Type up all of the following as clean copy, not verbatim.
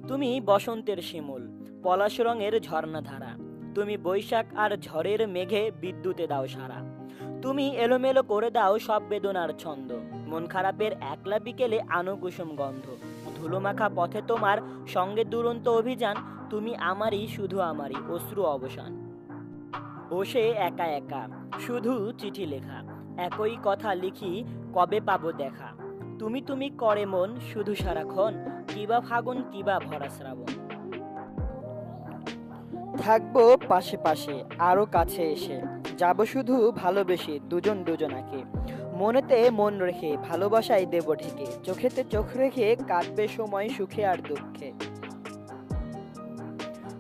তুমি বসন্তের শিমুল, পলাশ রঙের ঝর্ণাধারা। তুমি বৈশাখ আর ঝড়ের মেঘে বিদ্যুতে দাও সারা। তুমি এলোমেলো করে দাও সব বেদনার ছন্দ। মন খারাপের একলা বিকেলে আনো কুসুম গন্ধ। ধুলোমাখা পথে তোমার সঙ্গে দুরন্ত অভিযান। তুমি আমারই, শুধু আমারই অশ্রু অবসান। বসে একা একা শুধু চিঠি লেখা, একই কথা লিখি, কবে পাবো দেখা। তুমি তুমি করে মন শুধু সারাক্ষণ, কিবা ফাগুন কিবা ভরা শ্রাবণ। থাকবো পাশে পাশে, আরো কাছে এসে যাব শুধু ভালোবেসে দুজন দুজনাকে। মনেতে মন রেখে ভালোবাসায় দেব ঢেকে, চোখেতে চোখ রেখে কাটবে সময় সুখে আর দুঃখে।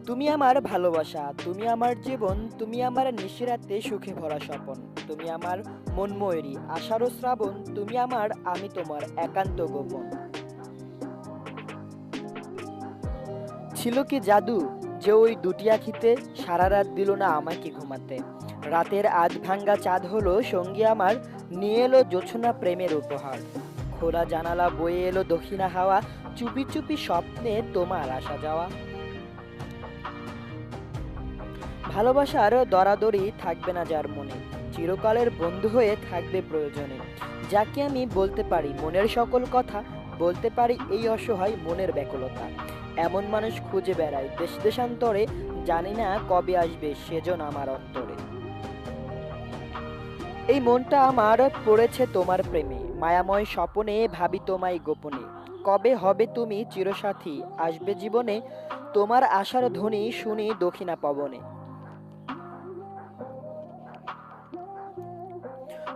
তুমি আমার ভালোবাসা, তুমি আমার জীবন, তুমি আমার নিশিরাতে সুখে ভরা স্বপন। তুমি আমার মনময়ূরী আষাঢ় শ্রাবণ, তুমি আমার, আমি তোমার একান্ত গোপন। ছিল কি জাদু যে ওই দুটি আখিতে সারা রাত দিল না আমাকে ঘুমাতে। রাতের আধ ভাঙ্গা চাঁদ হলো সঙ্গী আমার, নিয়ে এলো জোছনা প্রেমের উপহার। খোলা জানালা বয়ে এলো দক্ষিণা হাওয়া, চুপি চুপি স্বপ্নে তোমার আসা যাওয়া। ভালোবাসার দরাদরি থাকবে না যার মনে, চিরকালের বন্ধু হয়ে থাকবে প্রয়োজনে। যাকে আমি বলতে পারি মনের সকল কথা, বলতে পারি এই অসহায় মনের ব্যাকুলতা। এমন মানুষ খুঁজে বেড়ায় দেশ দেশান্তরে, জানি না কবে আসবে সেজন আমার অন্তরে। এই মনটা আমার পড়েছে তোমার প্রেমে, মায়াময় স্বপনে ভাবি তোমায় গোপনে। কবে হবে তুমি চিরসাথী, আসবে জীবনে, তোমার আশার ধ্বনি শুনি দক্ষিণা পবনে।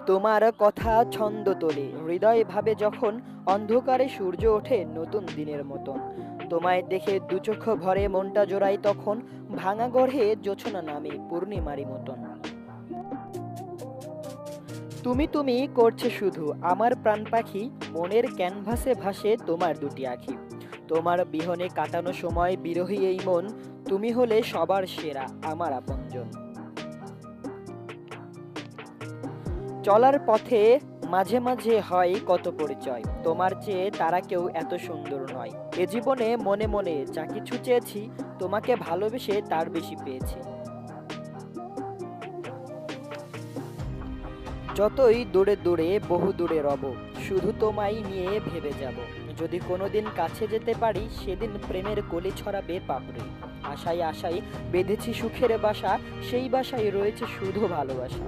তোমার কথা ছন্দ তোলে হৃদয় ভাবে যখন, অন্ধকারে সূর্য ওঠে নতুন দিনের মতন। তোমায় দেখে দু চোখ ভরে মনটা জোড়াই তখন, ভাঙা গড়ে জোছনা নামে পূর্ণিমারি মতন। তুমি তুমি করছে শুধু আমার প্রাণ পাখি, মনের ক্যানভাসে ভাসে তোমার দুটি আঁখি। তোমার বিহনে কাটানো সময় বিরহী এই মন, তুমি হলে সবার সেরা আমার আপনজন। চলার পথে মাঝে মাঝে হয় কত পরিচয়, তোমার চেয়ে তারা কেউ এত সুন্দর নয়। এ জীবনে মনে মনে যা কিছু চেয়েছি, তোমাকে ভালোবেসে তার বেশি পেয়েছি। যতই দূরে দূরে বহু দূরে রব, শুধু তোমায় নিয়ে ভেবে যাব। যদি কোনোদিন কাছে যেতে পারি, সেদিন প্রেমের কলি ছড়াবে পাপড়ি। আশায় আশায় বেঁধেছি সুখের বাসা, সেই বাসায় রয়েছে শুধু ভালোবাসা।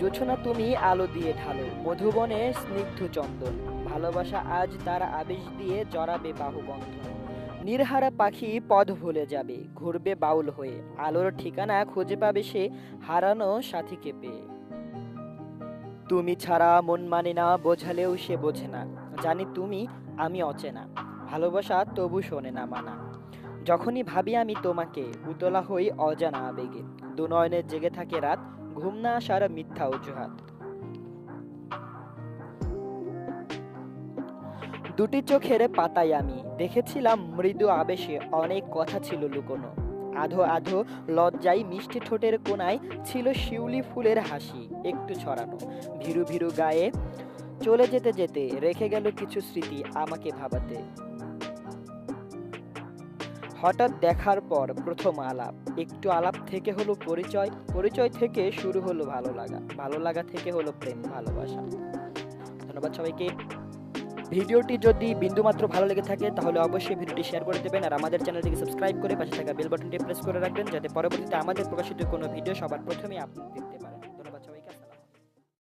জোছনা তুমি আলো দিয়ে ঢালো, মধুবনে স্নিগ্ধ চন্দন। ভালোবাসা আজ তার আবেশ দিয়ে জড়াবে বাহুবন্ধন। নির্হারা পাখি পথ ভুলে যাবে, ঘুরবে বাউল হয়ে, আলোর ঠিকানা খুঁজে পাবে সে হারানো সাথীকে পেয়ে। তুমি ছাড়া মন মানে না, বোঝালেও সে বোঝে না, জানি তুমি আমি অচেনা, ভালোবাসা তবু শোনে না মানা। যখনই ভাবি আমি তোমাকে, উতলা হই অজানা আবেগে, দু নয়নে জেগে থাকে রাত, ঘুম না আসার মিথ্যা অজুহাত। দুটি চোখের পাতায় আমি দেখেছিলাম মৃদু আবেশে অনেক কথা ছিল লুকোনো। আধো আধো লজ্জায় মিষ্টি ঠোঁটের কোণায় ছিল শিউলি ফুলের হাসি একটু ছড়ানো। ভীরু ভীরু গায়ে চলে যেতে যেতে রেখে গেল কিছু স্মৃতি আমাকে ভাবাতে। হঠাৎ দেখার পর প্রথম আলাপ, একটু আলাপ থেকে হলো পরিচয়, পরিচয় থেকে শুরু হলো ভালো লাগা, ভালো লাগা থেকে হলো প্রেম ভালোবাসা। ধন্যবাদ সবাইকে। ভিডিওটি যদি বিন্দুমাত্র ভালো লেগে থাকে তাহলে অবশ্যই ভিডিওটি শেয়ার করে দেবেন, আর আমাদের চ্যানেলটিকে সাবস্ক্রাইব করে পাশে থাকা বেল বাটনটি প্রেস করে রাখবেন, যাতে পরবর্তীতে আমাদের প্রকাশিত কোনো ভিডিও সবার প্রথমে আপনি দেখতে পারেন।